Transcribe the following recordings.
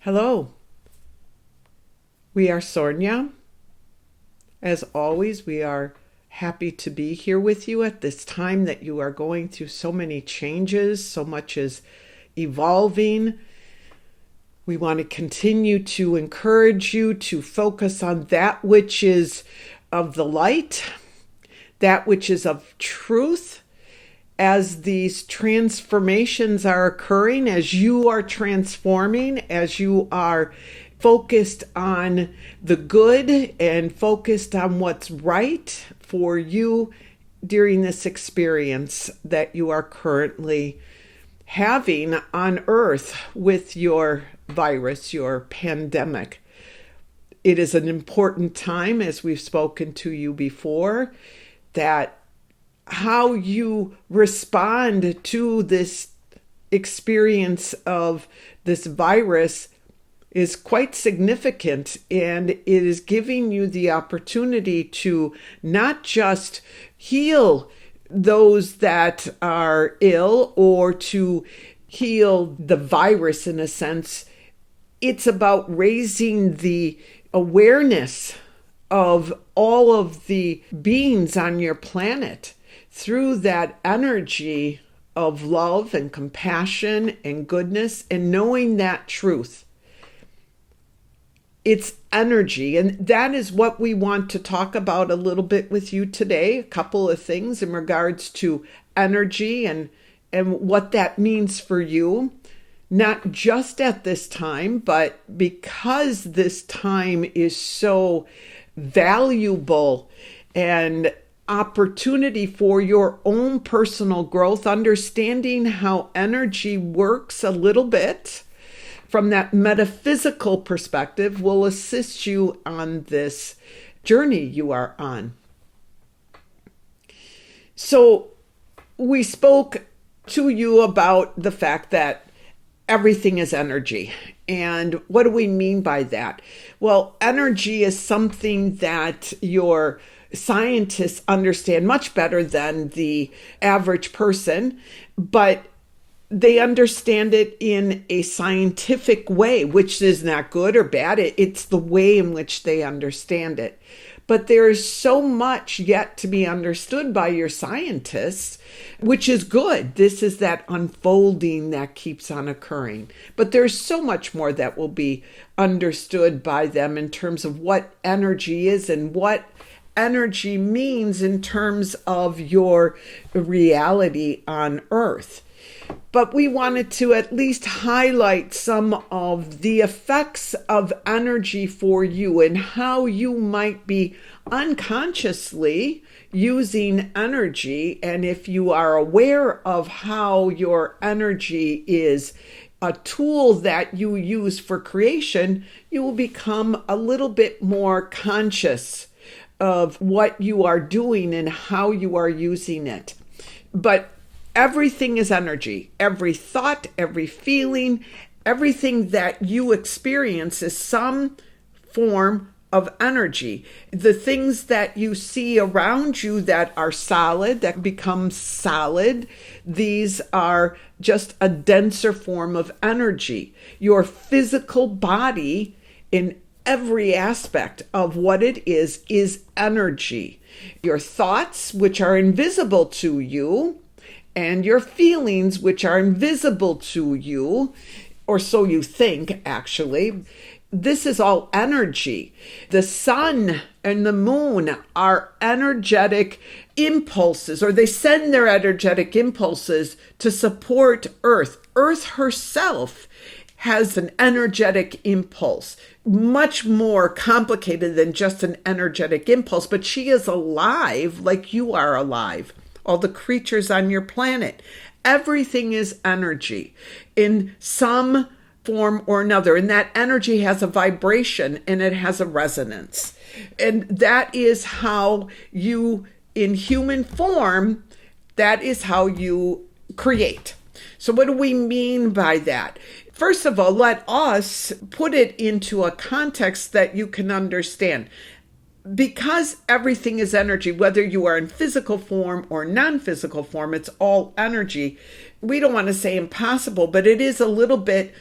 Hello, we are Sornia. As always, we are happy to be here with you at this time that you are going through so many changes, so much is evolving. We want to continue to encourage you to focus on that which is of the light, that which is of truth. As these transformations are occurring, as you are transforming, as you are focused on the good and focused on what's right for you during this experience that you are currently having on Earth with your virus, your pandemic. It is an important time, as we've spoken to you before, that how you respond to this experience of this virus is quite significant, and it is giving you the opportunity to not just heal those that are ill or to heal the virus in a sense. It's about raising the awareness of all of the beings on your planet through that energy of love and compassion and goodness and knowing that truth. It's energy, and that is what we want to talk about a little bit with you today. A couple of things in regards to energy and what that means for you, not just at this time, but because this time is so valuable and opportunity for your own personal growth, understanding how energy works a little bit from that metaphysical perspective will assist you on this journey you are on. So we spoke to you about the fact that everything is energy. And what do we mean by that? Well, energy is something that your scientists understand much better than the average person, but they understand it in a scientific way, which is not good or bad. It's the way in which they understand it. But there is so much yet to be understood by your scientists, which is good. This is that unfolding that keeps on occurring. But there's so much more that will be understood by them in terms of what energy is and what energy means in terms of your reality on Earth. But we wanted to at least highlight some of the effects of energy for you and how you might be unconsciously using energy. And if you are aware of how your energy is a tool that you use for creation, you will become a little bit more conscious of what you are doing and how you are using it. But everything is energy. Every thought, every feeling, everything that you experience is some form of energy. The things that you see around you that are solid, that become solid, these are just a denser form of energy. Your physical body in every aspect of what it is energy. Your thoughts, which are invisible to you, and your feelings, which are invisible to you, or so you think, actually. This is all energy. The sun and the moon are energetic impulses, or they send their energetic impulses to support Earth. Earth herself has an energetic impulse, much more complicated than just an energetic impulse, but she is alive like you are alive. All the creatures on your planet, everything is energy in some form or another. And that energy has a vibration and it has a resonance. And that is how you, in human form, that is how you create. So what do we mean by that? First of all, let us put it into a context that you can understand. Because everything is energy, whether you are in physical form or non-physical form, it's all energy. We don't want to say impossible, but it is a little bit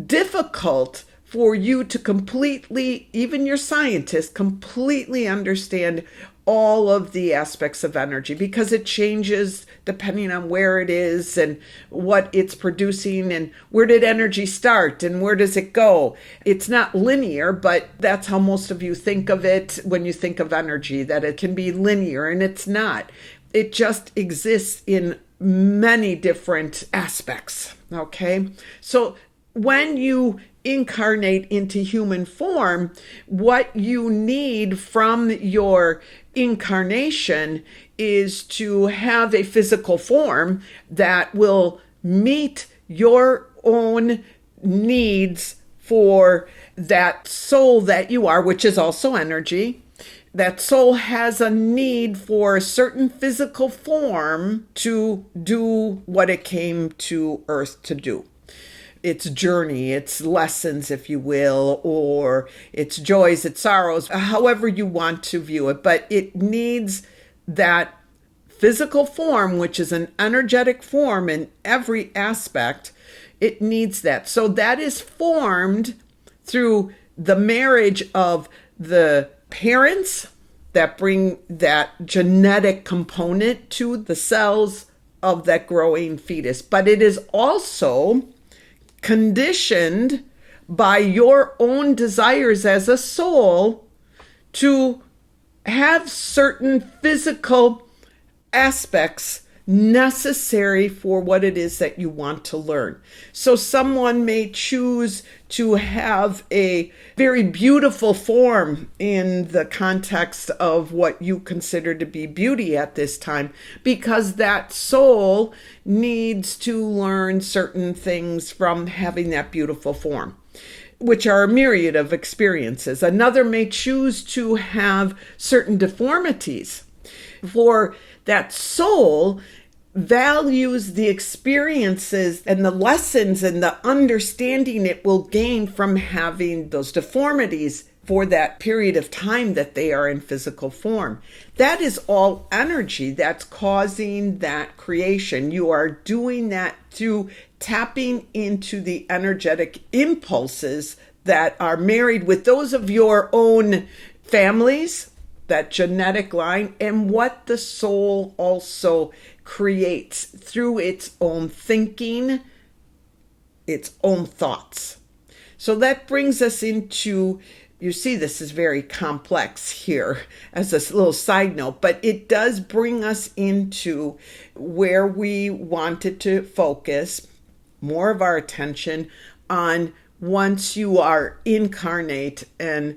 difficult for you to completely, even your scientists, completely understand all of the aspects of energy, because it changes depending on where it is and what it's producing and where did energy start and where does it go. It's not linear, but that's how most of you think of it when you think of energy, that it can be linear, and it's not. It just exists in many different aspects. Okay. So when you incarnate into human form, what you need from your incarnation is to have a physical form that will meet your own needs for that soul that you are, which is also energy. That soul has a need for a certain physical form to do what it came to Earth to do. Its journey, its lessons, if you will, or its joys, its sorrows, however you want to view it. But it needs that physical form, which is an energetic form in every aspect. It needs that. So that is formed through the marriage of the parents that bring that genetic component to the cells of that growing fetus. But it is also conditioned by your own desires as a soul to have certain physical aspects necessary for what it is that you want to learn. So someone may choose to have a very beautiful form in the context of what you consider to be beauty at this time, because that soul needs to learn certain things from having that beautiful form, which are a myriad of experiences. Another may choose to have certain deformities. For that soul values the experiences and the lessons and the understanding it will gain from having those deformities for that period of time that they are in physical form. That is all energy that's causing that creation. You are doing that through tapping into the energetic impulses that are married with those of your own families, that genetic line, and what the soul also creates through its own thinking, its own thoughts. So that brings us into, you see, this is very complex here as a little side note, but it does bring us into where we wanted to focus more of our attention on once you are incarnate and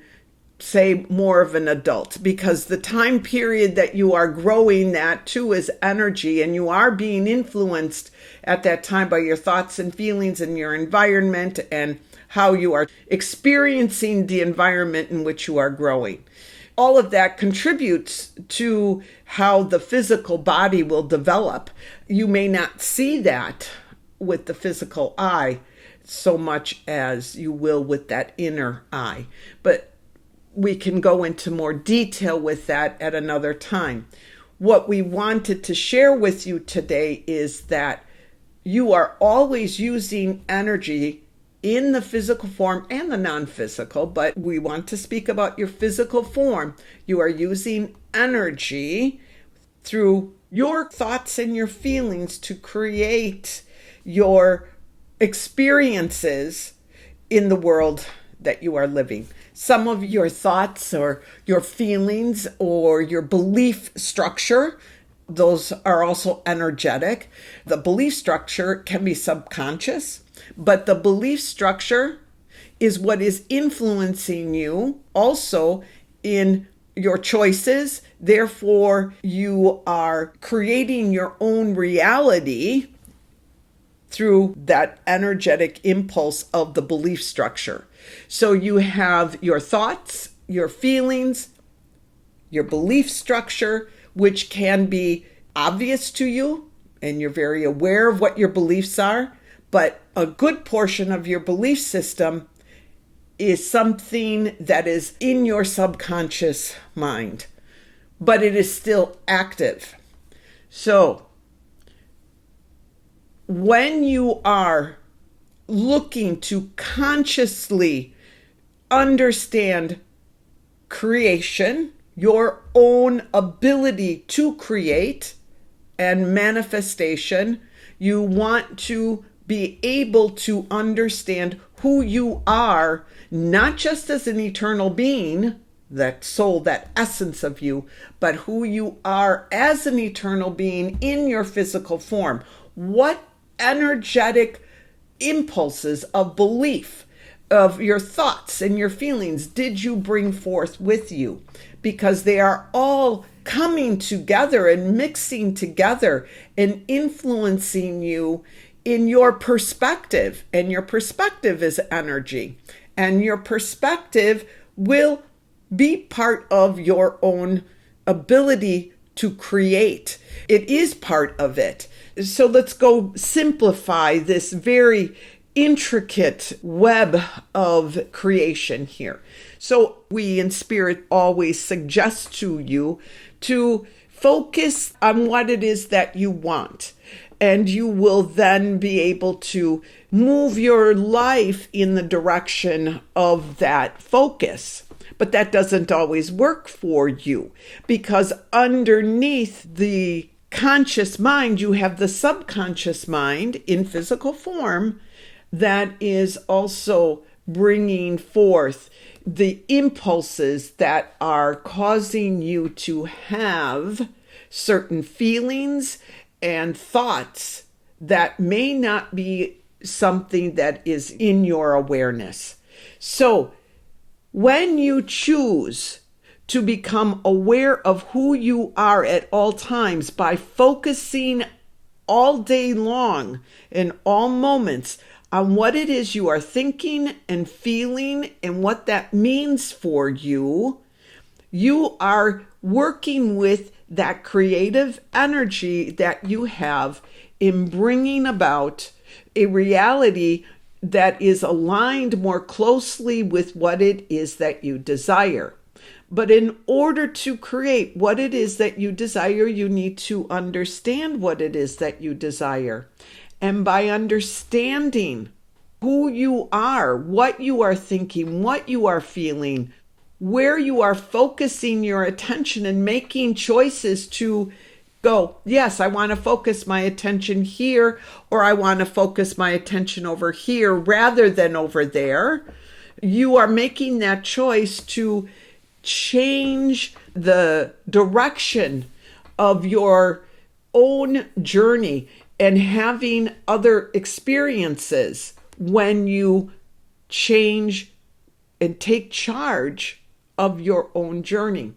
say more of an adult, because the time period that you are growing that too is energy, and you are being influenced at that time by your thoughts and feelings and your environment and how you are experiencing the environment in which you are growing. All of that contributes to how the physical body will develop. You may not see that with the physical eye so much as you will with that inner eye, but we can go into more detail with that at another time. What we wanted to share with you today is that you are always using energy in the physical form and the non-physical, but we want to speak about your physical form. You are using energy through your thoughts and your feelings to create your experiences in the world that you are living. Some of your thoughts or your feelings or your belief structure, those are also energetic. The belief structure can be subconscious, but the belief structure is what is influencing you also in your choices. Therefore, you are creating your own reality through that energetic impulse of the belief structure. So you have your thoughts, your feelings, your belief structure, which can be obvious to you, and you're very aware of what your beliefs are, but a good portion of your belief system is something that is in your subconscious mind, but it is still active. So when you are looking to consciously understand creation, your own ability to create, and manifestation. You want to be able to understand who you are, not just as an eternal being, that soul, that essence of you, but who you are as an eternal being in your physical form. What energetic impulses of belief, of your thoughts and your feelings did you bring forth with you? Because they are all coming together and mixing together and influencing you in your perspective. And your perspective is energy. And your perspective will be part of your own ability to create. It is part of it. So let's go simplify this very intricate web of creation here. So we in Spirit always suggest to you to focus on what it is that you want. And you will then be able to move your life in the direction of that focus. But that doesn't always work for you, because underneath the conscious mind, you have the subconscious mind in physical form that is also bringing forth the impulses that are causing you to have certain feelings and thoughts that may not be something that is in your awareness. So when you choose to become aware of who you are at all times by focusing all day long in all moments on what it is you are thinking and feeling and what that means for you, you are working with that creative energy that you have in bringing about a reality that is aligned more closely with what it is that you desire. But in order to create what it is that you desire, you need to understand what it is that you desire. And by understanding who you are, what you are thinking, what you are feeling, where you are focusing your attention and making choices to go, yes, I want to focus my attention here, or I want to focus my attention over here rather than over there. You are making that choice to change the direction of your own journey and having other experiences when you change and take charge of your own journey.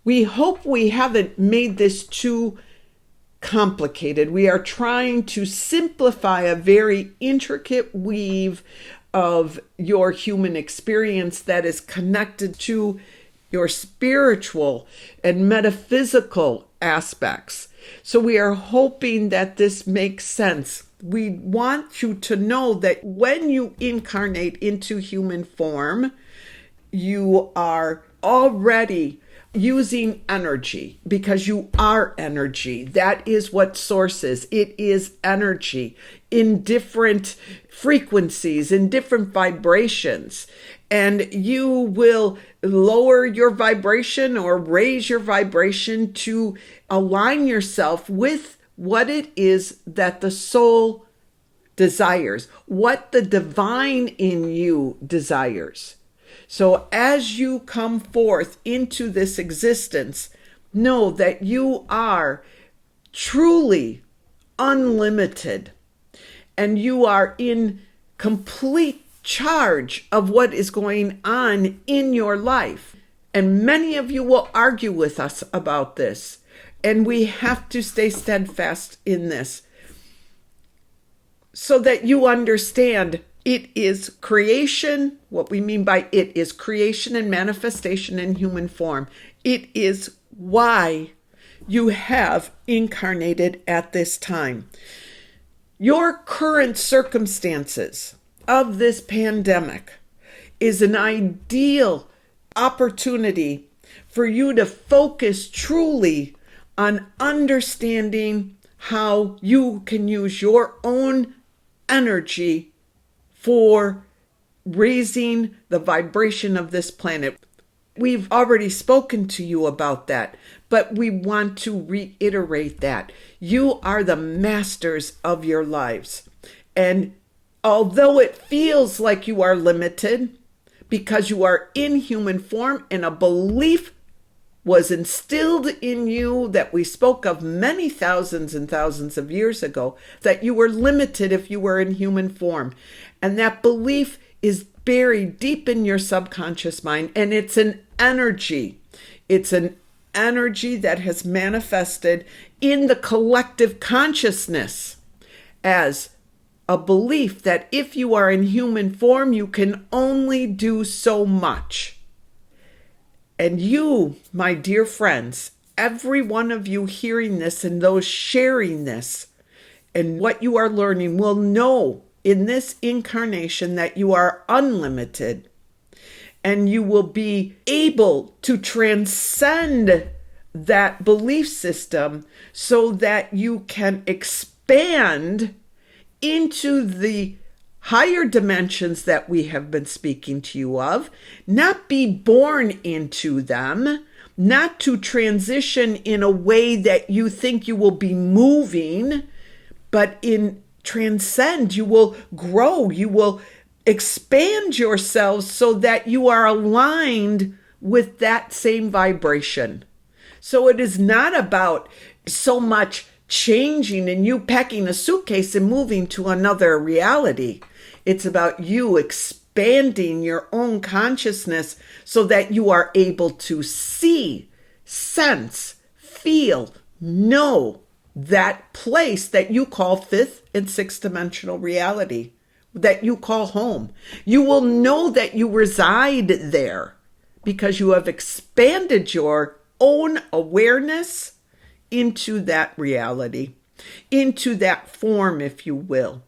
We hope we haven't made this too complicated. We are trying to simplify a very intricate weave of your human experience that is connected to your spiritual and metaphysical aspects. So we are hoping that this makes sense. We want you to know that when you incarnate into human form, you are already using energy, because you are energy. That is what source is. It is energy in different frequencies, in different vibrations. And you will lower your vibration or raise your vibration to align yourself with what it is that the soul desires, what the divine in you desires. So as you come forth into this existence, know that you are truly unlimited, and you are in complete charge of what is going on in your life. And many of you will argue with us about this, and we have to stay steadfast in this so that you understand it is creation. What we mean by it is creation and manifestation in human form. It is why you have incarnated at this time. Your current circumstances of this pandemic is an ideal opportunity for you to focus truly on understanding how you can use your own energy for raising the vibration of this planet. We've already spoken to you about that, but we want to reiterate that. You are the masters of your lives. And although it feels like you are limited because you are in human form and a belief was instilled in you that we spoke of many thousands and thousands of years ago, that you were limited if you were in human form. And that belief is buried deep in your subconscious mind, and it's an energy. It's an energy that has manifested in the collective consciousness as a belief that if you are in human form, you can only do so much. And you, my dear friends, every one of you hearing this and those sharing this and what you are learning will know in this incarnation that you are unlimited, and you will be able to transcend that belief system so that you can expand into the higher dimensions that we have been speaking to you of, not be born into them, not to transition in a way that you think you will be moving, but in transcend, you will grow, you will expand yourselves so that you are aligned with that same vibration. So it is not about so much changing and you packing a suitcase and moving to another reality. It's about you expanding your own consciousness so that you are able to see, sense, feel, know that place that you call fifth and sixth dimensional reality, that you call home. You will know that you reside there because you have expanded your own awareness into that reality, into that form, if you will.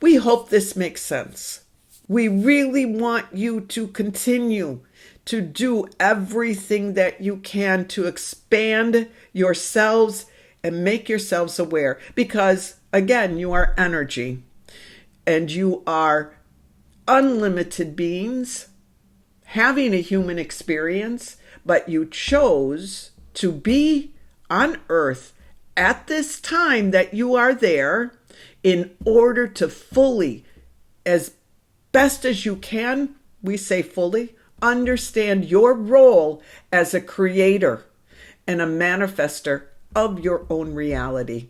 We hope this makes sense. We really want you to continue to do everything that you can to expand yourselves and make yourselves aware, because again, you are energy and you are unlimited beings having a human experience, but you chose to be on earth at this time that you are there in order to fully, as best as you can, we say fully, understand your role as a creator and a manifester of your own reality.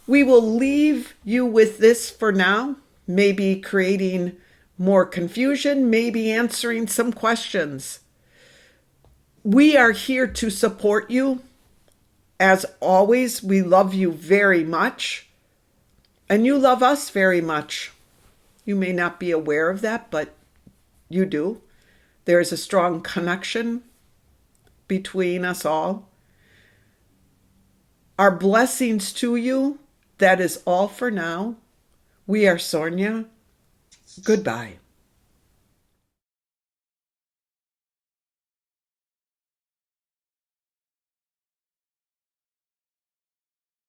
We will leave you with this for now, maybe creating more confusion, maybe answering some questions. We are here to support you. As always, we love you very much, and you love us very much. You may not be aware of that, but you do. There is a strong connection between us all. Our blessings to you. That is all for now. We are Sornia. Goodbye.